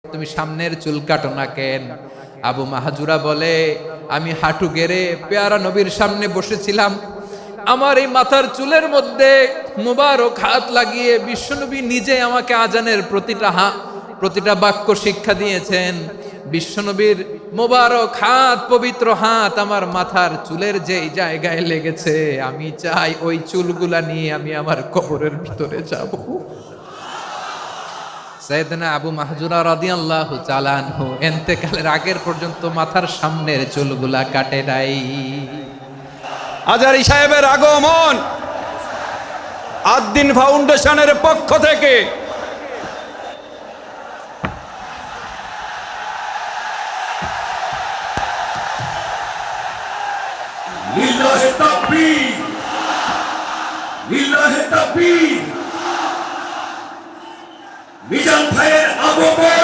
তুমি সামনের চুল কাটো না কেন? আবু মাহাজুরা বলে, আমি হাঁটু গেড়ে পেয়ারা নবীর সামনে বসেছিলাম, আমার এই মাথার চুলের মধ্যে মুবারক হাত লাগিয়ে বিশ্বনবী নিজে আমাকে আজানের প্রতিটা বাক্য শিক্ষা দিয়েছেন। বিশ্বনবীর মোবারক হাত, পবিত্র হাত আমার মাথার চুলের যেই জায়গায় লেগেছে, আমি চাই ওই চুলগুলা নিয়ে আমি আমার কবরের ভিতরে যাব। সাইয়েদনা আবু মাহজুরা রাদিয়াল্লাহু তাআলা আনহু ইন্তেকালের আগের পর্যন্ত মাথার সামনের চুলগুলা কাটে নাই। আজারি সাহেবের আগমন আদ-দ্বীন ফাউন্ডেশনের পক্ষ থেকে লিল্লাহে তাকবীর, লিল্লাহে তাকবীর। মিজান ভাইয়ের আগমন